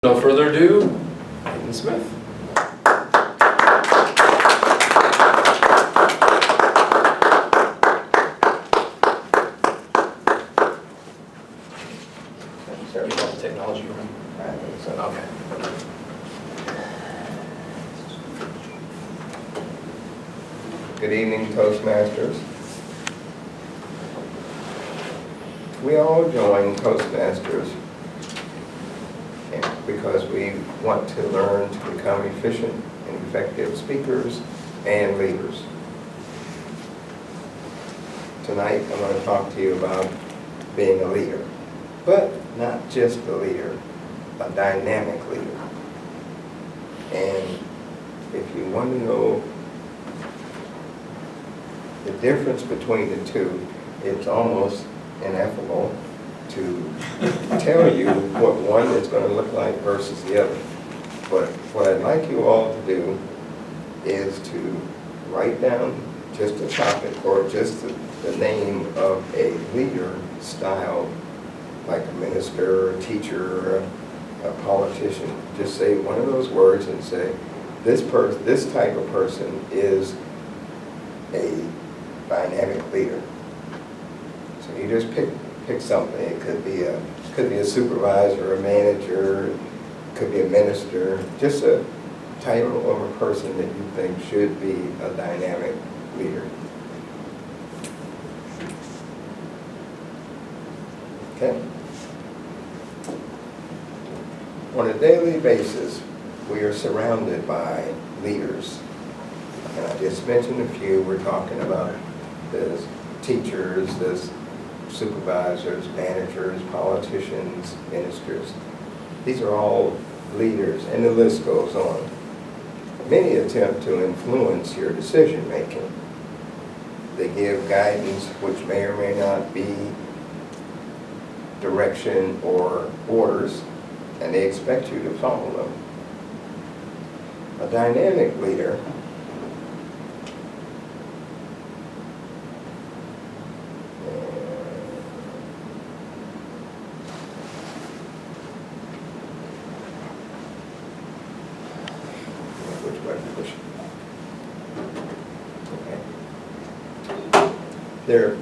No further ado, Layton Smith. You want the technology room? I think so. Okay. Good evening, Toastmasters. We all join Toastmasters because we want to learn to become efficient and effective speakers and leaders. Tonight, I'm going to talk to you about being a leader, but not just a leader, a dynamic leader. And if you want to know the difference between the two, it's almost ineffable to tell you what one is going to look like versus the other. But what I'd like you all to do is to write down just a topic or just the name of a leader style, like a minister, a teacher, a politician. Just say one of those words and say, this type of person is a dynamic leader. So you just pick something. It could be a supervisor, a manager, it could be a minister, just a title of a person that you think should be a dynamic leader. Okay? On a daily basis, we are surrounded by leaders. And I just mentioned a few. We're talking about the teachers, the supervisors, managers, politicians, ministers. These are all leaders, and the list goes on. Many attempt to influence your decision making. They give guidance which may or may not be direction or orders, and they expect you to follow them. A dynamic leader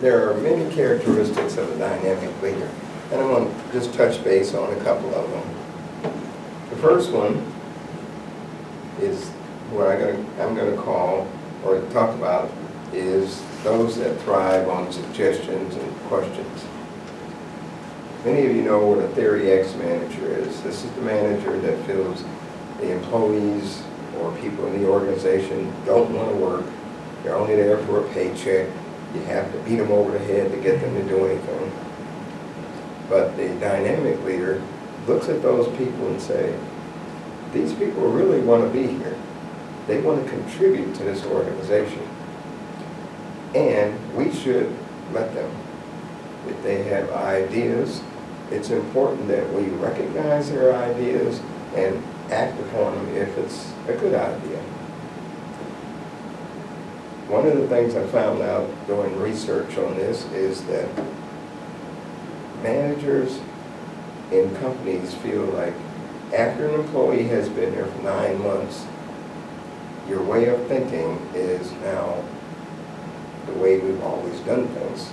There are many characteristics of a dynamic leader, and I'm going to just touch base on a couple of them. The first one is what I'm going to call, or talk about, is those that thrive on suggestions and questions. Many of you know what a Theory X manager is. This is the manager that feels the employees or people in the organization don't want to work. They're only there for a paycheck. You have to beat them over the head to get them to do anything. But the dynamic leader looks at those people and say, these people really want to be here. They want to contribute to this organization. And we should let them. If they have ideas, it's important that we recognize their ideas and act upon them if it's a good idea. One of the things I found out doing research on this is that managers in companies feel like after an employee has been there for 9 months, your way of thinking is now the way we've always done things.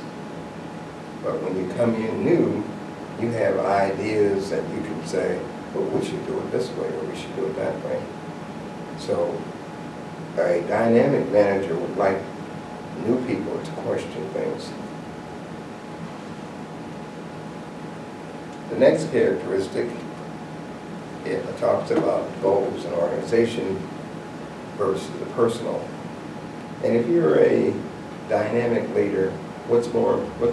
But when you come in new, you have ideas that you can say, well, we should do it this way or we should do it that way. So a dynamic manager would like new people to question things. The next characteristic, it talks about goals and organization versus the personal. And if you're a dynamic leader, what's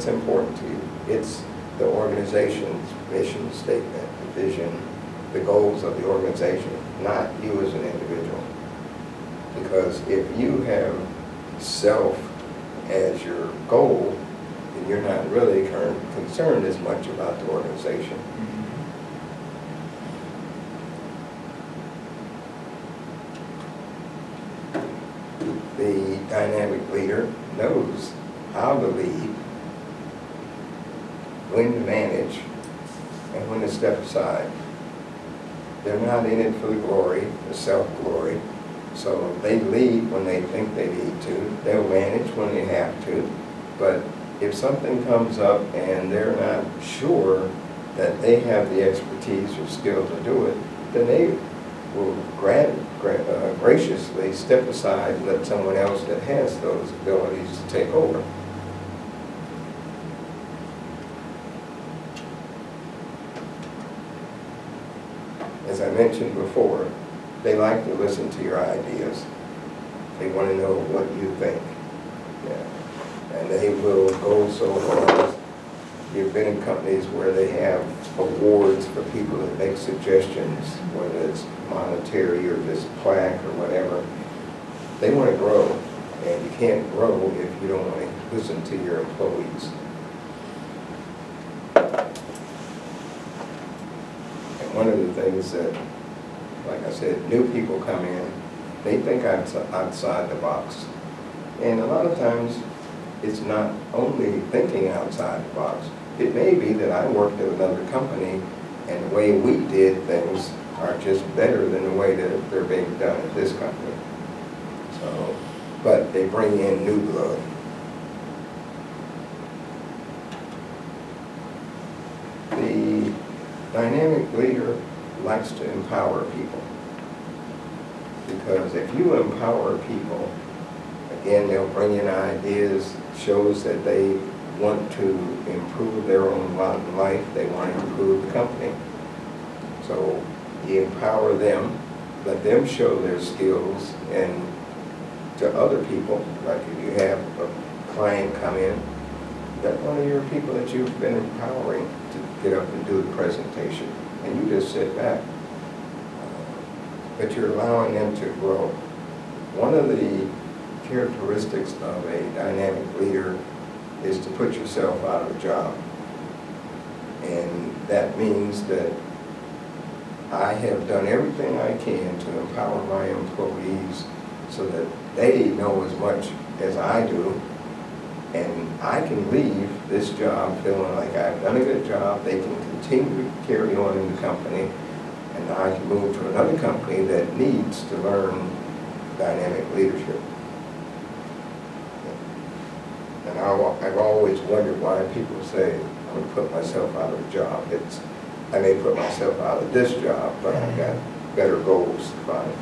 important to you? It's the organization's mission statement, the vision, the goals of the organization, not you as an individual. Because if you have self as your goal, then you're not really concerned as much about the organization. The dynamic leader knows how to lead, when to manage, and when to step aside. They're not in it for the glory, the self-glory. So they lead when they think they need to. They'll manage when they have to. But if something comes up and they're not sure that they have the expertise or skill to do it, then they will graciously step aside and let someone else that has those abilities to take over. As I mentioned before, they like to listen to your ideas. They want to know what you think. Yeah. And they will go so far as, you've been in companies where they have awards for people that make suggestions, whether it's monetary or this plaque or whatever. They want to grow, and you can't grow if you don't want to listen to your employees. And one of the things that, like I said, new people come in, they think outside the box. And a lot of times, it's not only thinking outside the box. It may be that I worked at another company and the way we did things are just better than the way that they're being done at this company. So, but they bring in new blood. The dynamic leader likes to empower people. Because if you empower people, again, they'll bring in ideas, shows that they want to improve their own lot in life, they want to improve the company. So you empower them, let them show their skills, and to other people, like if you have a client come in, you got one of your people that you've been empowering to get up and do the presentation, and you just sit back. But you're allowing them to grow. One of the characteristics of a dynamic leader is to put yourself out of a job. And that means that I have done everything I can to empower my employees so that they know as much as I do, and I can leave this job feeling like I've done a good job. They can continue to carry on in the company, and I can move to another company that needs to learn dynamic leadership. And I've always wondered why people say, I'm going to put myself out of a job. I may put myself out of this job, but I've got better goals to find.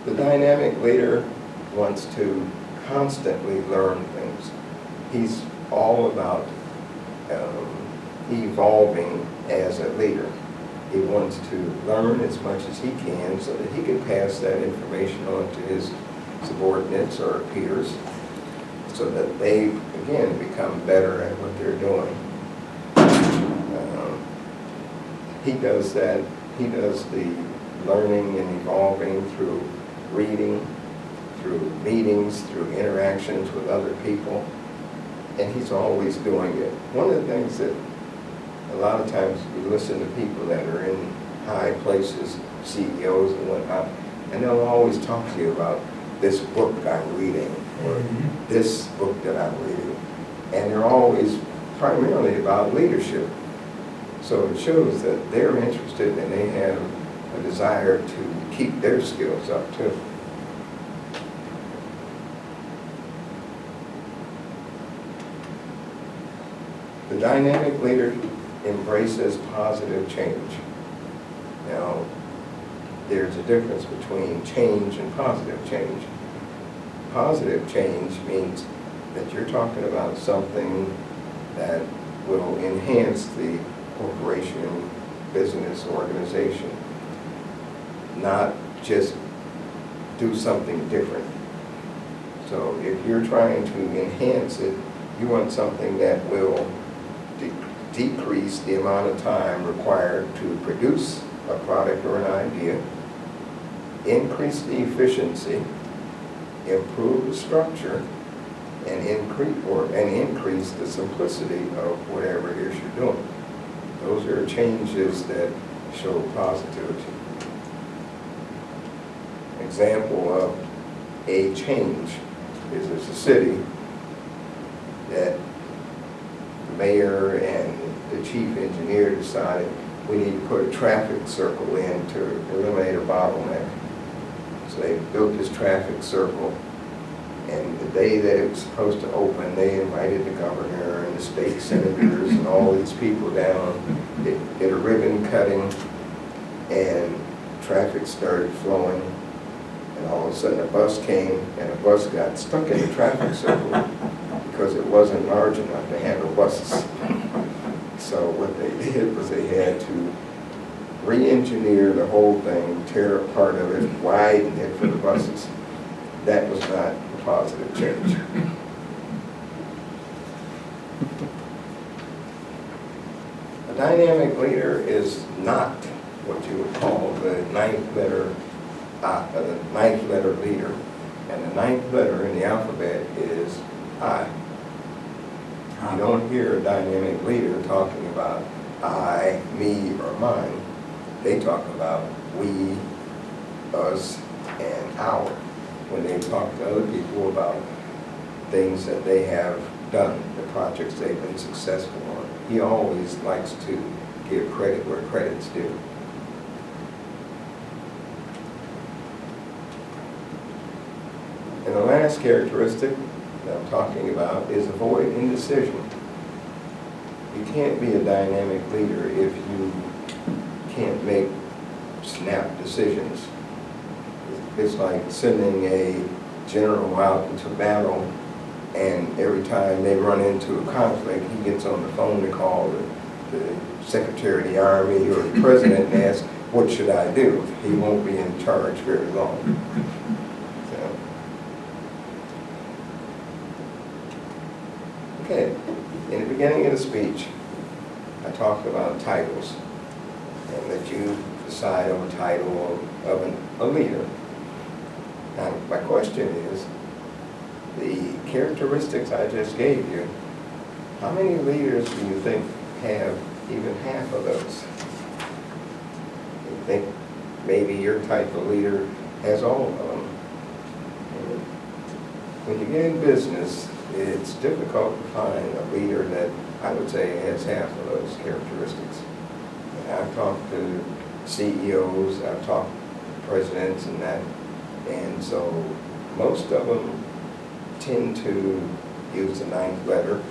The dynamic leader wants to constantly learn things. He's all about evolving as a leader. He wants to learn as much as he can so that he can pass that information on to his subordinates or peers so that they, again, become better at what they're doing. He does that. He does the learning and evolving through reading, through meetings, through interactions with other people, and he's always doing it. One of the things that a lot of times you listen to people that are in high places, CEOs and whatnot, and they'll always talk to you about this book I'm reading, or this book that I'm reading. And they're always primarily about leadership. So it shows that they're interested and they have a desire to keep their skills up too. The dynamic leader embraces positive change. Now, there's a difference between change and positive change. Positive change means that you're talking about something that will enhance the corporation, business, organization, not just do something different. So if you're trying to enhance it, you want something that will decrease the amount of time required to produce a product or an idea, increase the efficiency, improve the structure, and increase the simplicity of whatever it is you're doing. Those are changes that show positivity. An example of a change is there's a city that the mayor and the chief engineer decided we need to put a traffic circle in to eliminate a bottleneck. So they built this traffic circle, and the day that it was supposed to open, they invited the governor and the state senators and all these people down. It did a ribbon cutting, and traffic started flowing, and all of a sudden a bus came, and a bus got stuck in the traffic circle because it wasn't large enough to handle buses. So what they did was they had to re-engineer the whole thing, tear a part of it, widen it for the buses. That was not a positive change. A dynamic leader is not what you would call the ninth letter leader. And the ninth letter in the alphabet is I. You don't hear a dynamic leader talking about I, me, or mine. They talk about we, us, and our when they talk to other people about things that they have done, the projects they've been successful on. He always likes to give credit where credit's due. And the last characteristic that I'm talking about is avoid indecision. You can't be a dynamic leader if you can't make snap decisions. It's like sending a general out into battle, and every time they run into a conflict, he gets on the phone to call the Secretary of the Army or the President and ask, what should I do? He won't be in charge very long. Okay, in the beginning of the speech, I talked about titles, and that you decide on a title of a leader. Now, my question is, the characteristics I just gave you, how many leaders do you think have even half of those? You think maybe your type of leader has all of them? When you get in business, it's difficult to find a leader that I would say has half of those characteristics. And I've talked to CEOs, I've talked to presidents and that, and so most of them tend to use the ninth letter.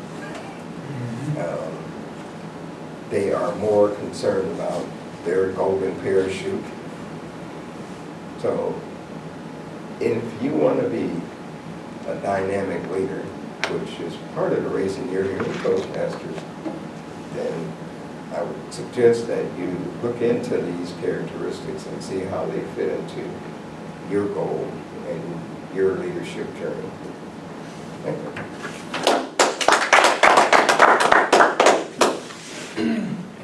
They are more concerned about their golden parachute. So if you want to be a dynamic leader, which is part of the reason you're here with Toastmasters, then I would suggest that you look into these characteristics and see how they fit into your goal and your leadership journey. Thank you.